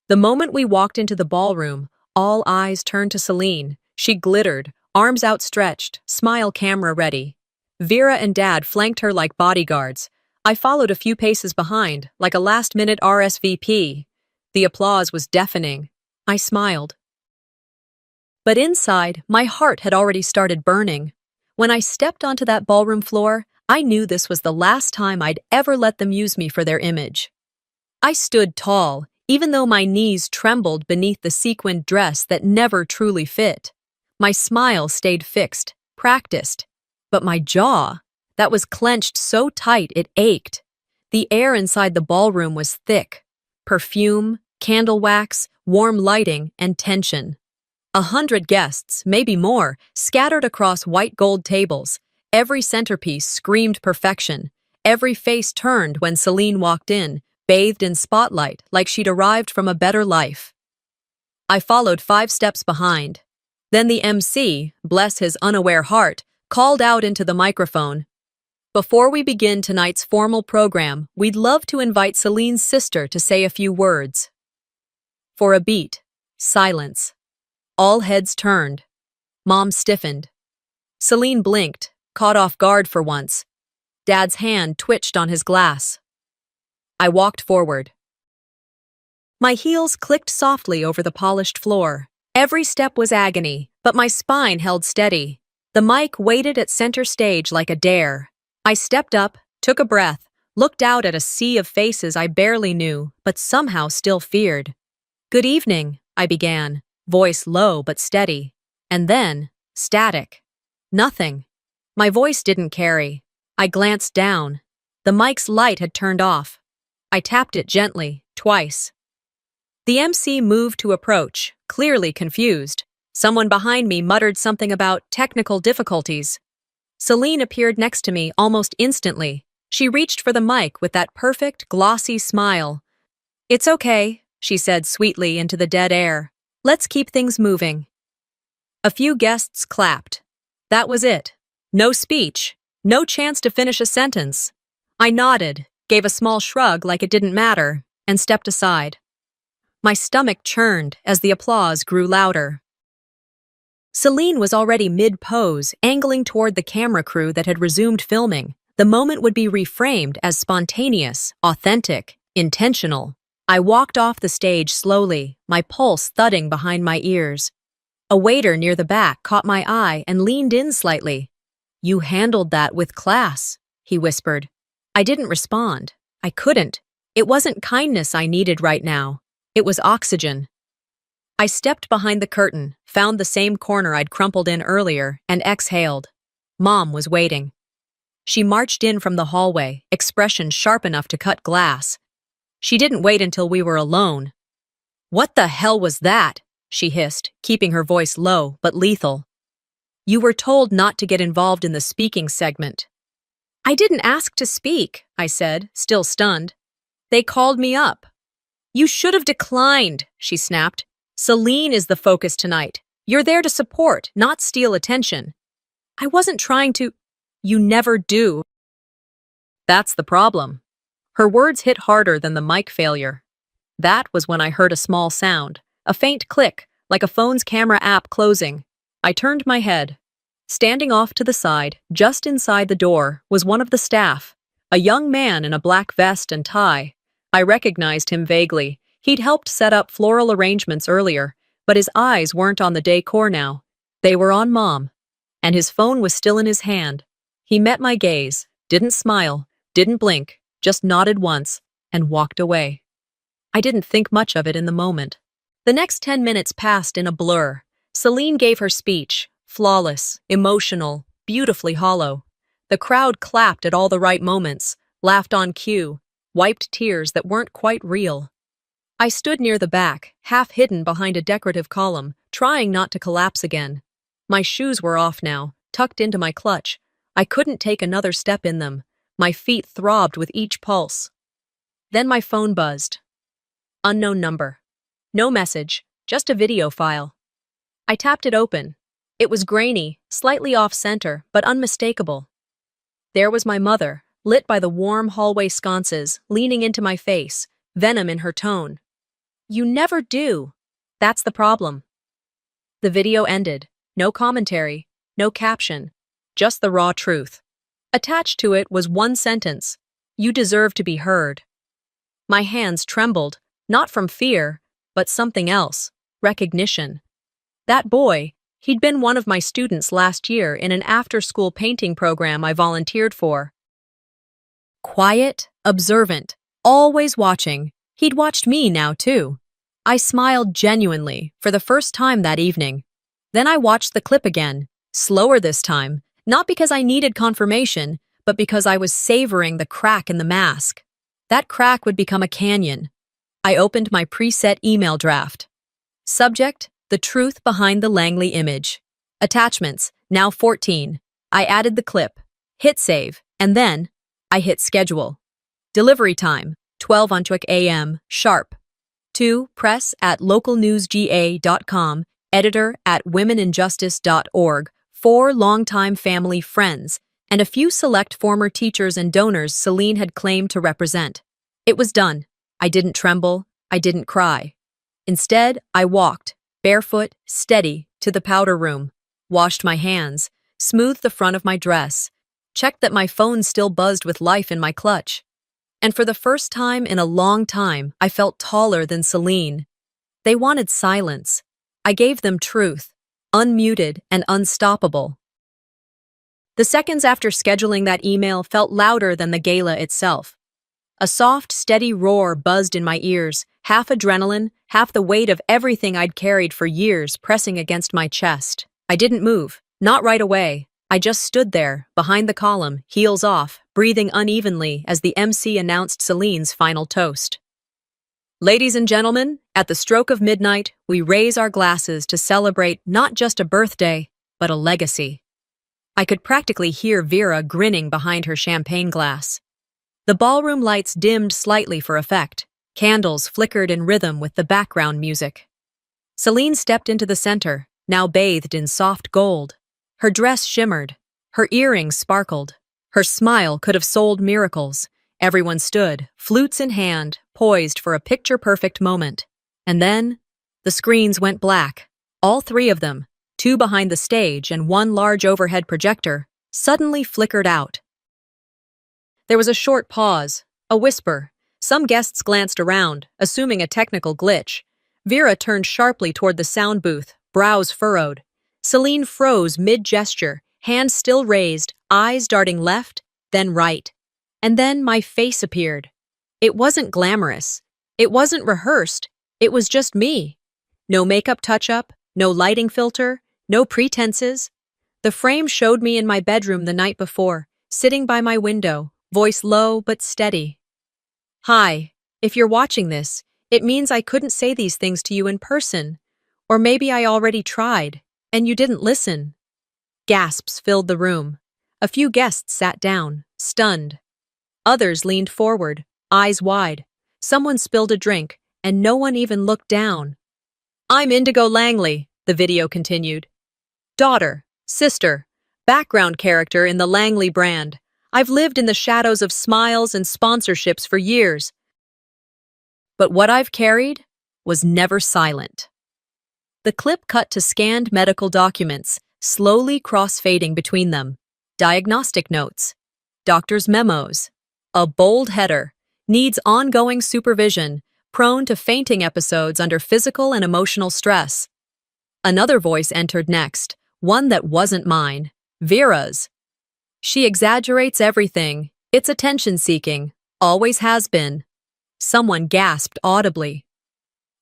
The moment we walked into the ballroom, all eyes turned to Celine. She glittered, arms outstretched, smile camera ready. Vera and Dad flanked her like bodyguards. I followed a few paces behind, like a last-minute RSVP. The applause was deafening. I smiled. But inside, my heart had already started burning. When I stepped onto that ballroom floor, I knew this was the last time I'd ever let them use me for their image. I stood tall, even though my knees trembled beneath the sequined dress that never truly fit. My smile stayed fixed, practiced. But my jaw, that was clenched so tight it ached. The air inside the ballroom was thick. Perfume, candle wax, warm lighting, and tension. 100 guests, maybe more, scattered across white gold tables. Every centerpiece screamed perfection. Every face turned when Celine walked in, bathed in spotlight like she'd arrived from a better life. I followed 5 steps behind. Then the MC, bless his unaware heart, called out into the microphone. "Before we begin tonight's formal program, we'd love to invite Celine's sister to say a few words." For a beat, silence. All heads turned. Mom stiffened. Celine blinked, caught off guard for once. Dad's hand twitched on his glass. I walked forward. My heels clicked softly over the polished floor. Every step was agony, but my spine held steady. The mic waited at center stage like a dare. I stepped up, took a breath, looked out at a sea of faces I barely knew, but somehow still feared. "Good evening," I began, voice low but steady. And then, static. Nothing. My voice didn't carry. I glanced down. The mic's light had turned off. I tapped it gently, twice. The MC moved to approach, clearly confused. Someone behind me muttered something about technical difficulties. Celine appeared next to me almost instantly. She reached for the mic with that perfect, glossy smile. "It's okay," she said sweetly into the dead air. "Let's keep things moving." A few guests clapped. That was it. No speech. No chance to finish a sentence. I nodded, gave a small shrug like it didn't matter, and stepped aside. My stomach churned as the applause grew louder. Celine was already mid-pose, angling toward the camera crew that had resumed filming. The moment would be reframed as spontaneous, authentic, intentional. I walked off the stage slowly, my pulse thudding behind my ears. A waiter near the back caught my eye and leaned in slightly. "You handled that with class," he whispered. I didn't respond. I couldn't. It wasn't kindness I needed right now. It was oxygen. I stepped behind the curtain, found the same corner I'd crumpled in earlier, and exhaled. Mom was waiting. She marched in from the hallway, expression sharp enough to cut glass. She didn't wait until we were alone. "What the hell was that?" she hissed, keeping her voice low but lethal. "You were told not to get involved in the speaking segment." "I didn't ask to speak," I said, still stunned. "They called me up." "You should have declined," she snapped. "Celine is the focus tonight. You're there to support, not steal attention." "I wasn't trying to—" "You never do." That's the problem. Her words hit harder than the mic failure. That was when I heard a small sound, a faint click, like a phone's camera app closing. I turned my head. Standing off to the side, just inside the door, was one of the staff, a young man in a black vest and tie. I recognized him vaguely. He'd helped set up floral arrangements earlier, but his eyes weren't on the decor now. They were on Mom. And his phone was still in his hand. He met my gaze, didn't smile, didn't blink, just nodded once, and walked away. I didn't think much of it in the moment. The next 10 minutes passed in a blur. Celine gave her speech, flawless, emotional, beautifully hollow. The crowd clapped at all the right moments, laughed on cue, wiped tears that weren't quite real. I stood near the back, half hidden behind a decorative column, trying not to collapse again. My shoes were off now, tucked into my clutch. I couldn't take another step in them. My feet throbbed with each pulse. Then my phone buzzed. Unknown number. No message, just a video file. I tapped it open. It was grainy, slightly off-center, but unmistakable. There was my mother, lit by the warm hallway sconces, leaning into my face, venom in her tone. "You never do." That's the problem. The video ended. No commentary, no caption, just the raw truth. Attached to it was one sentence: "You deserve to be heard." My hands trembled, not from fear, but something else: recognition. That boy, he'd been one of my students last year in an after-school painting program I volunteered for. Quiet, observant, always watching. He'd watched me now, too. I smiled genuinely for the first time that evening. Then I watched the clip again, slower this time, not because I needed confirmation, but because I was savoring the crack in the mask. That crack would become a canyon. I opened my preset email draft. Subject: the truth behind the Langley image. Attachments: now 14. I added the clip, hit save, and then I hit schedule. Delivery time: 12 a.m. sharp. To press@localnewsga.com, editor@womeninjustice.org, 4 longtime family friends, and a few select former teachers and donors Celine had claimed to represent. It was done. I didn't tremble. I didn't cry. Instead, I walked, barefoot, steady, to the powder room, washed my hands, smoothed the front of my dress, checked that my phone still buzzed with life in my clutch. And for the first time in a long time, I felt taller than Celine. They wanted silence. I gave them truth, unmuted and unstoppable. The seconds after scheduling that email felt louder than the gala itself. A soft, steady roar buzzed in my ears, half adrenaline, half the weight of everything I'd carried for years pressing against my chest. I didn't move, not right away. I just stood there, behind the column, heels off, breathing unevenly as the MC announced Celine's final toast. "Ladies and gentlemen, at the stroke of midnight, we raise our glasses to celebrate not just a birthday, but a legacy." I could practically hear Vera grinning behind her champagne glass. The ballroom lights dimmed slightly for effect. Candles flickered in rhythm with the background music. Celine stepped into the center, now bathed in soft gold. Her dress shimmered. Her earrings sparkled. Her smile could have sold miracles. Everyone stood, flutes in hand, poised for a picture-perfect moment. And then, the screens went black. All 3 of them, 2 behind the stage and 1 large overhead projector, suddenly flickered out. There was a short pause, a whisper. Some guests glanced around, assuming a technical glitch. Vera turned sharply toward the sound booth, brows furrowed. Celine froze mid-gesture, hands still raised, eyes darting left, then right. And then my face appeared. It wasn't glamorous. It wasn't rehearsed. It was just me. No makeup touch-up, no lighting filter, no pretenses. The frame showed me in my bedroom the night before, sitting by my window, voice low but steady. "Hi, if you're watching this, it means I couldn't say these things to you in person. Or maybe I already tried, and you didn't listen." Gasps filled the room. A few guests sat down, stunned. Others leaned forward, eyes wide. Someone spilled a drink, and no one even looked down. "I'm Indigo Langley," the video continued. "Daughter, sister, background character in the Langley brand. I've lived in the shadows of smiles and sponsorships for years. But what I've carried was never silent." The clip cut to scanned medical documents, slowly cross-fading between them. Diagnostic notes, doctor's memos. A bold header: needs ongoing supervision, prone to fainting episodes under physical and emotional stress. Another voice entered next, one that wasn't mine, Vera's. "She exaggerates everything. It's attention-seeking. Always has been." Someone gasped audibly.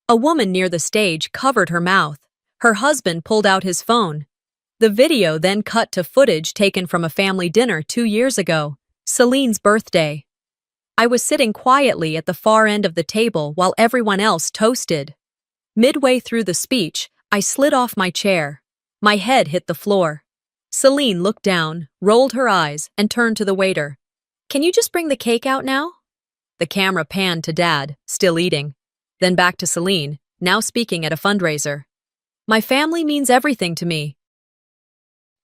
A woman near the stage covered her mouth. Her husband pulled out his phone. The video then cut to footage taken from a family dinner 2 years ago, Celine's birthday. I was sitting quietly at the far end of the table while everyone else toasted. Midway through the speech, I slid off my chair. My head hit the floor. Celine looked down, rolled her eyes, and turned to the waiter. "Can you just bring the cake out now?" The camera panned to Dad, still eating. Then back to Celine, now speaking at a fundraiser. "My family means everything to me.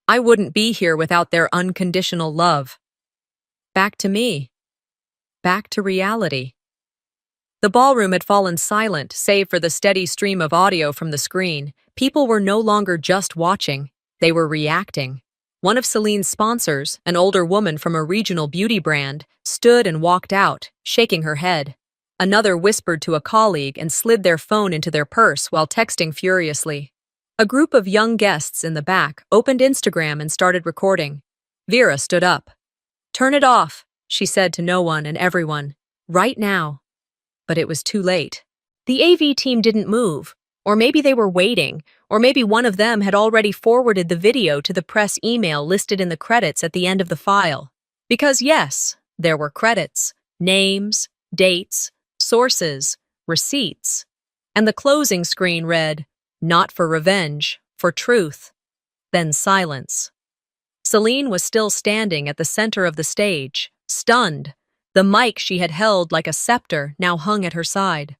I wouldn't be here without their unconditional love." Back to me. Back to reality. The ballroom had fallen silent, save for the steady stream of audio from the screen. People were no longer just watching, they were reacting. One of Celine's sponsors, an older woman from a regional beauty brand, stood and walked out, shaking her head. Another whispered to a colleague and slid their phone into their purse while texting furiously. A group of young guests in the back opened Instagram and started recording. Vera stood up. "Turn it off," she said to no one and everyone. "Right now." But it was too late. The AV team didn't move. Or maybe they were waiting, or maybe one of them had already forwarded the video to the press email listed in the credits at the end of the file. Because yes, there were credits, names, dates, sources, receipts. And the closing screen read, "Not for revenge, for truth." Then silence. Celine was still standing at the center of the stage, stunned. The mic she had held like a scepter now hung at her side.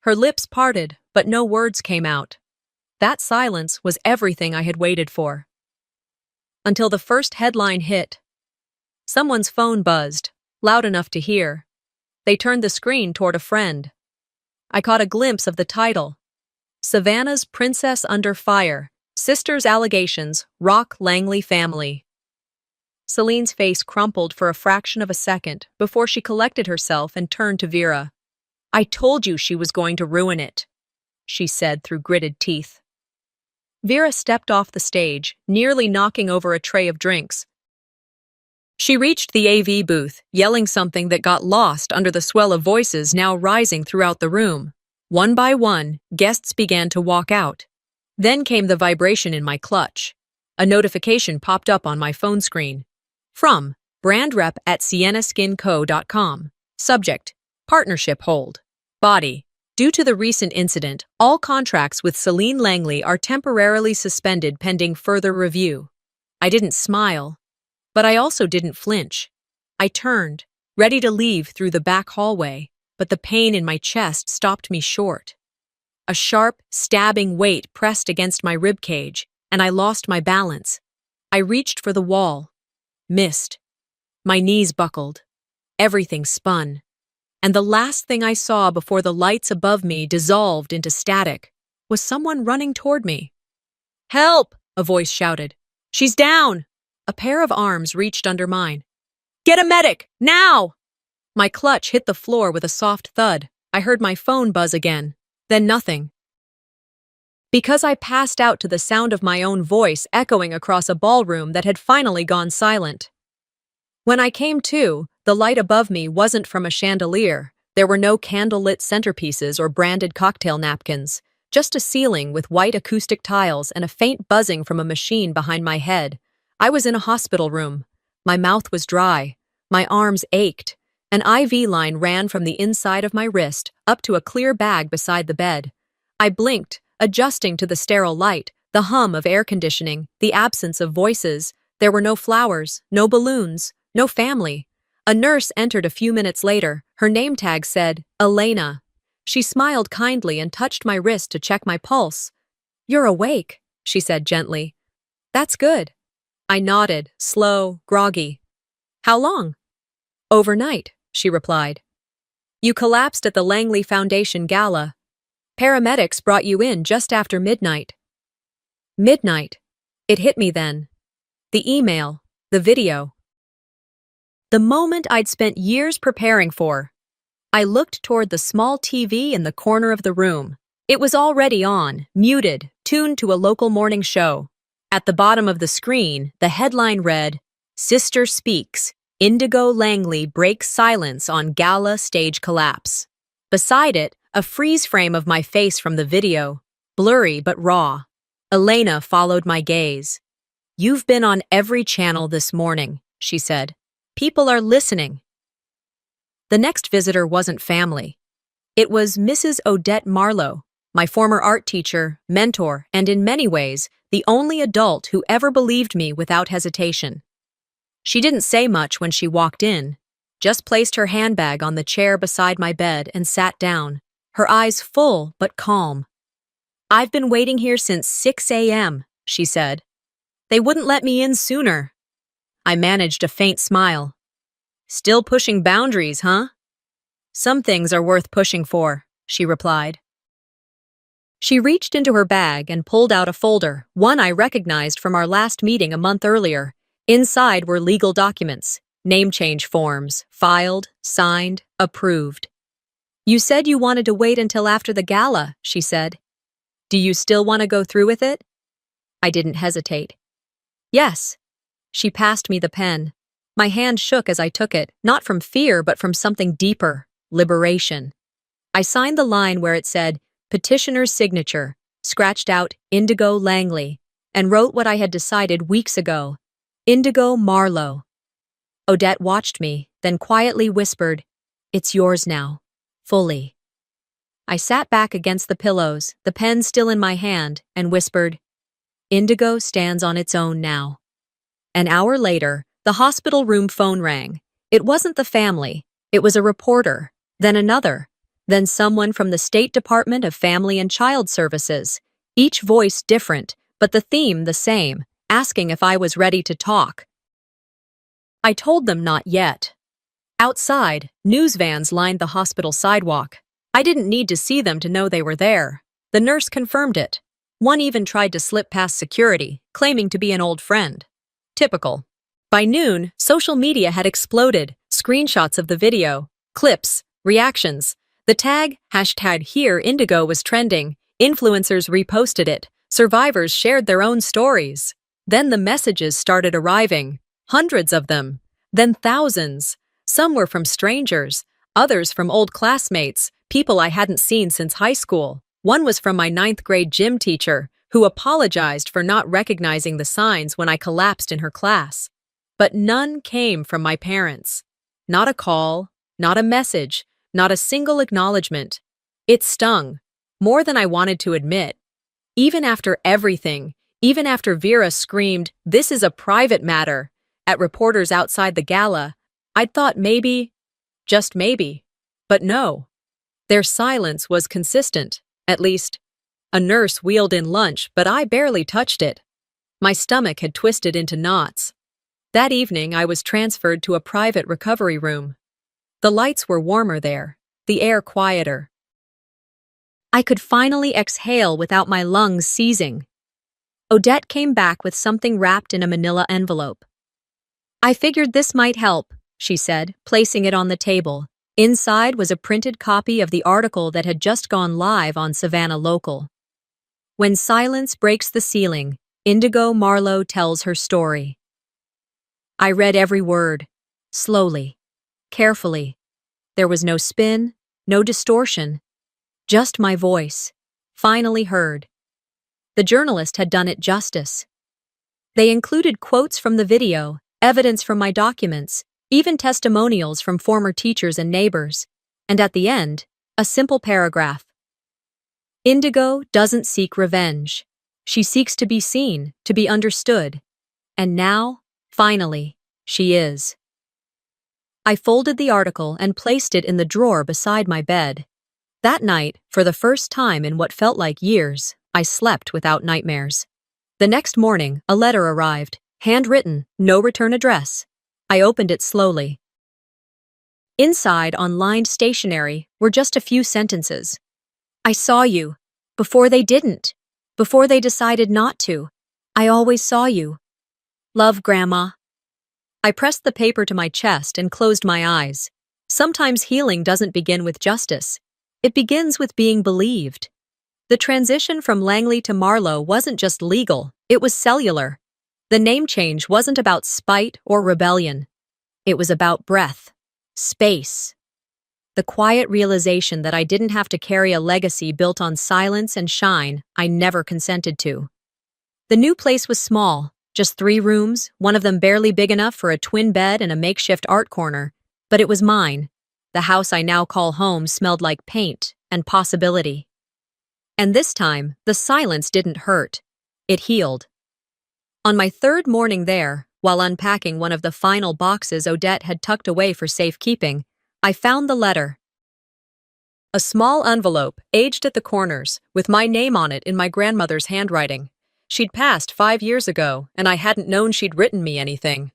Her lips parted, but no words came out. That silence was everything I had waited for. Until the first headline hit. Someone's phone buzzed, loud enough to hear. They turned the screen toward a friend. I caught a glimpse of the title. Savannah's Princess Under Fire, Sisters Allegations, Rock Langley Family. Celine's face crumpled for a fraction of a second before she collected herself and turned to Vera. "I told you she was going to ruin it," she said through gritted teeth. Vera stepped off the stage, nearly knocking over a tray of drinks. She reached the AV booth, yelling something that got lost under the swell of voices now rising throughout the room. One by one, guests began to walk out. Then came the vibration in my clutch. A notification popped up on my phone screen. From brand rep at siennaskinco.com. Subject: Partnership hold. Body: Due to the recent incident, all contracts with Celine Langley are temporarily suspended pending further review. I didn't smile, but I also didn't flinch. I turned, ready to leave through the back hallway, but the pain in my chest stopped me short. A sharp, stabbing weight pressed against my ribcage, and I lost my balance. I reached for the wall. Missed. My knees buckled. Everything spun. And the last thing I saw before the lights above me dissolved into static was someone running toward me. "Help!" a voice shouted. "She's down!" A pair of arms reached under mine. "Get a medic! Now!" My clutch hit the floor with a soft thud. I heard my phone buzz again. Then nothing. Because I passed out to the sound of my own voice echoing across a ballroom that had finally gone silent. When I came to, the light above me wasn't from a chandelier. There were no candlelit centerpieces or branded cocktail napkins, just a ceiling with white acoustic tiles and a faint buzzing from a machine behind my head. I was in a hospital room. My mouth was dry. My arms ached. An IV line ran from the inside of my wrist up to a clear bag beside the bed. I blinked, adjusting to the sterile light, the hum of air conditioning, the absence of voices. There were no flowers, no balloons, no family. A nurse entered a few minutes later. Her name tag said, Elena. She smiled kindly and touched my wrist to check my pulse. "You're awake," she said gently. "That's good." I nodded, slow, groggy. "How long?" "Overnight," she replied. "You collapsed at the Langley Foundation Gala. Paramedics brought you in just after midnight." Midnight. It hit me then. The email, the video. The moment I'd spent years preparing for. I looked toward the small TV in the corner of the room. It was already on, muted, tuned to a local morning show. At the bottom of the screen, the headline read, "Sister Speaks, Indigo Langley Breaks Silence on Gala Stage Collapse." Beside it, a freeze frame of my face from the video, blurry but raw. Elena followed my gaze. "You've been on every channel this morning," she said. "People are listening." The next visitor wasn't family. It was Mrs. Odette Marlowe, my former art teacher, mentor, and in many ways, the only adult who ever believed me without hesitation. She didn't say much when she walked in, just placed her handbag on the chair beside my bed and sat down, her eyes full but calm. "I've been waiting here since 6 a.m., she said. "They wouldn't let me in sooner." I managed a faint smile. "Still pushing boundaries, huh?" "Some things are worth pushing for," she replied. She reached into her bag and pulled out a folder, one I recognized from our last meeting a month earlier. Inside were legal documents, name change forms, filed, signed, approved. "You said you wanted to wait until after the gala," she said. "Do you still want to go through with it?" I didn't hesitate. "Yes." She passed me the pen. My hand shook as I took it, not from fear but from something deeper, liberation. I signed the line where it said, "Petitioner's signature," scratched out Indigo Langley, and wrote what I had decided weeks ago, Indigo Marlowe. Odette watched me, then quietly whispered, "It's yours now, fully." I sat back against the pillows, the pen still in my hand, and whispered, "Indigo stands on its own now." An hour later, the hospital room phone rang. It wasn't the family. It was a reporter, then another, then someone from the State Department of Family and Child Services, each voice different, but the theme the same, asking if I was ready to talk. I told them not yet. Outside, news vans lined the hospital sidewalk. I didn't need to see them to know they were there. The nurse confirmed it. One even tried to slip past security, claiming to be an old friend. Typical. By noon, social media had exploded, screenshots of the video, clips, reactions. The tag, #HereIndigo was trending, influencers reposted it, survivors shared their own stories. Then the messages started arriving, hundreds of them, then thousands. Some were from strangers, others from old classmates, people I hadn't seen since high school. One was from my 9th grade gym teacher, who apologized for not recognizing the signs when I collapsed in her class. But none came from my parents. Not a call, not a message, not a single acknowledgement. It stung, more than I wanted to admit. Even after everything, even after Vera screamed, "This is a private matter," at reporters outside the gala, I'd thought maybe, just maybe. But no. Their silence was consistent, at least. A nurse wheeled in lunch, but I barely touched it. My stomach had twisted into knots. That evening, I was transferred to a private recovery room. The lights were warmer there, the air quieter. I could finally exhale without my lungs seizing. Odette came back with something wrapped in a manila envelope. "I figured this might help," she said, placing it on the table. Inside was a printed copy of the article that had just gone live on Savannah Local. "When silence breaks the ceiling, Indigo Marlowe tells her story." I read every word, slowly, carefully. There was no spin, no distortion, just my voice, finally heard. The journalist had done it justice. They included quotes from the video, evidence from my documents, even testimonials from former teachers and neighbors, and at the end, a simple paragraph. "Indigo doesn't seek revenge. She seeks to be seen, to be understood. And now, finally, she is." I folded the article and placed it in the drawer beside my bed. That night, for the first time in what felt like years, I slept without nightmares. The next morning, a letter arrived, handwritten, no return address. I opened it slowly. Inside, on lined stationery, were just a few sentences. "I saw you. Before they didn't. Before they decided not to. I always saw you. Love, Grandma." I pressed the paper to my chest and closed my eyes. Sometimes healing doesn't begin with justice. It begins with being believed. The transition from Langley to Marlowe wasn't just legal, it was cellular. The name change wasn't about spite or rebellion. It was about breath, space. The quiet realization that I didn't have to carry a legacy built on silence and shine I never consented to. The new place was small, just 3 rooms, one of them barely big enough for a twin bed and a makeshift art corner, but it was mine. the house I now call home smelled like paint and possibility. And this time, the silence didn't hurt. It healed. On my third morning there, while unpacking one of the final boxes Odette had tucked away for safekeeping, I found the letter. A small envelope, aged at the corners, with my name on it in my grandmother's handwriting. She'd passed 5 years ago, and I hadn't known she'd written me anything.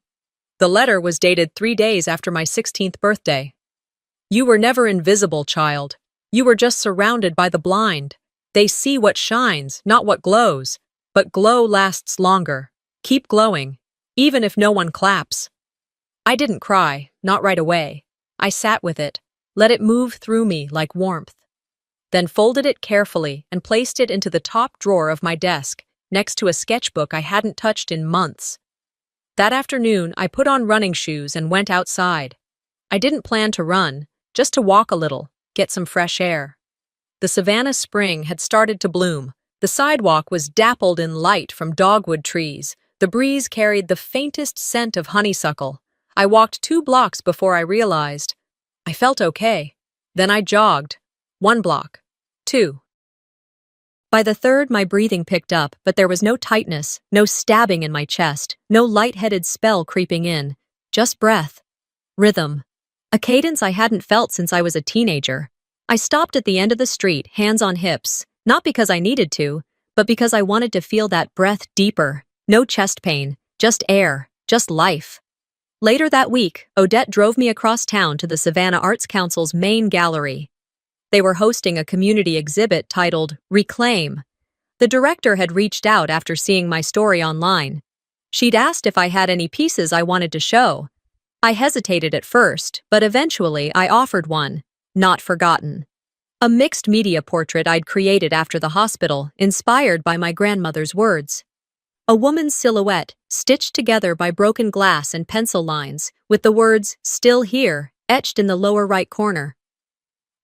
The letter was dated 3 days after my 16th birthday. You were never invisible, child. You were just surrounded by the blind. They see what shines, not what glows. But glow lasts longer. Keep glowing, even if no one claps. I didn't cry, not right away. I sat with it, let it move through me like warmth. Then folded it carefully and placed it into the top drawer of my desk, next to a sketchbook I hadn't touched in months. That afternoon, I put on running shoes and went outside. I didn't plan to run, just to walk a little, get some fresh air. The Savannah spring had started to bloom. The sidewalk was dappled in light from dogwood trees. The breeze carried the faintest scent of honeysuckle. I walked 2 blocks before I realized. I felt okay. Then I jogged. 1 block. 2. By the 3rd, my breathing picked up, but there was no tightness, no stabbing in my chest, no lightheaded spell creeping in. Just breath. Rhythm. A cadence I hadn't felt since I was a teenager. I stopped at the end of the street, hands on hips, not because I needed to, but because I wanted to feel that breath deeper. No chest pain, just air, just life. Later that week, Odette drove me across town to the Savannah Arts Council's main gallery. They were hosting a community exhibit titled Reclaim. The director had reached out after seeing my story online. She'd asked if I had any pieces I wanted to show. I hesitated at first, but eventually I offered one, Not Forgotten. A mixed media portrait I'd created after the hospital, inspired by my grandmother's words. A woman's silhouette, stitched together by broken glass and pencil lines, with the words, Still Here, etched in the lower right corner.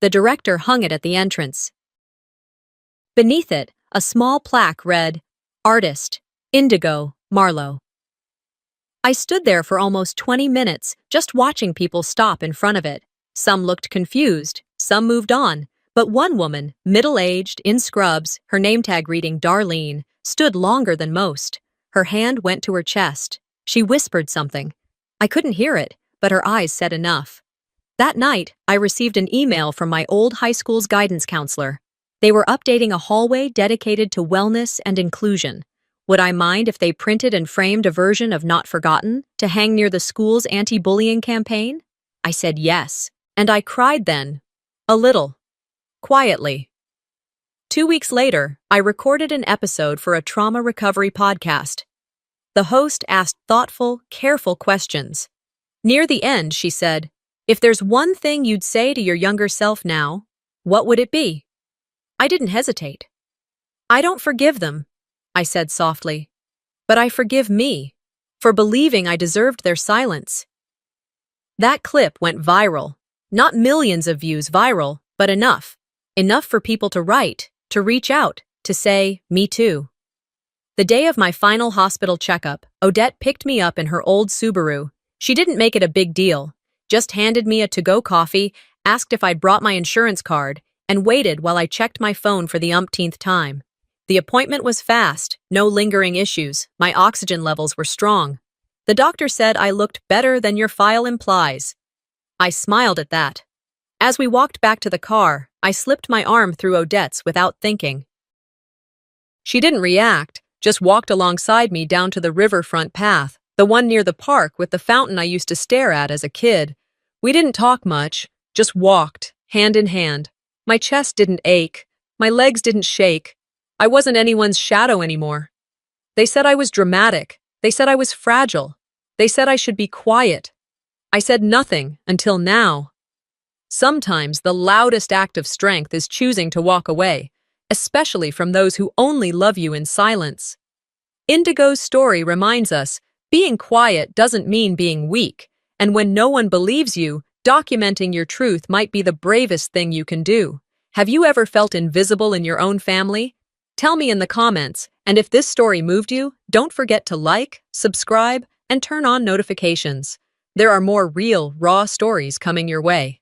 The director hung it at the entrance. Beneath it, a small plaque read, Artist, Indigo, Marlowe. I stood there for almost 20 minutes, just watching people stop in front of it. Some looked confused, some moved on, but one woman, middle-aged, in scrubs, her name tag reading Darlene, stood longer than most. Her hand went to her chest. She whispered something. I couldn't hear it, but her eyes said enough. That night, I received an email from my old high school's guidance counselor. They were updating a hallway dedicated to wellness and inclusion. Would I mind if they printed and framed a version of Not Forgotten to hang near the school's anti-bullying campaign? I said yes, and I cried then. A little. Quietly. 2 weeks later, I recorded an episode for a trauma recovery podcast. The host asked thoughtful, careful questions. Near the end, she said, If there's one thing you'd say to your younger self now, what would it be? I didn't hesitate. I don't forgive them, I said softly, but I forgive me for believing I deserved their silence. That clip went viral. Not millions of views viral, but enough. Enough for people to write, to reach out, to say, me too. The day of my final hospital checkup, Odette picked me up in her old Subaru. She didn't make it a big deal, just handed me a to-go coffee, asked if I'd brought my insurance card, and waited while I checked my phone for the umpteenth time. The appointment was fast, no lingering issues, my oxygen levels were strong. The doctor said I looked better than your file implies. I smiled at that. As we walked back to the car, I slipped my arm through Odette's without thinking. She didn't react, just walked alongside me down to the riverfront path, the one near the park with the fountain I used to stare at as a kid. We didn't talk much, just walked, hand in hand. My chest didn't ache, my legs didn't shake. I wasn't anyone's shadow anymore. They said I was dramatic. They said I was fragile. They said I should be quiet. I said nothing until now. Sometimes the loudest act of strength is choosing to walk away, especially from those who only love you in silence. Indigo's story reminds us, being quiet doesn't mean being weak, and when no one believes you, documenting your truth might be the bravest thing you can do. Have you ever felt invisible in your own family? Tell me in the comments, and if this story moved you, don't forget to like, subscribe, and turn on notifications. There are more real, raw stories coming your way.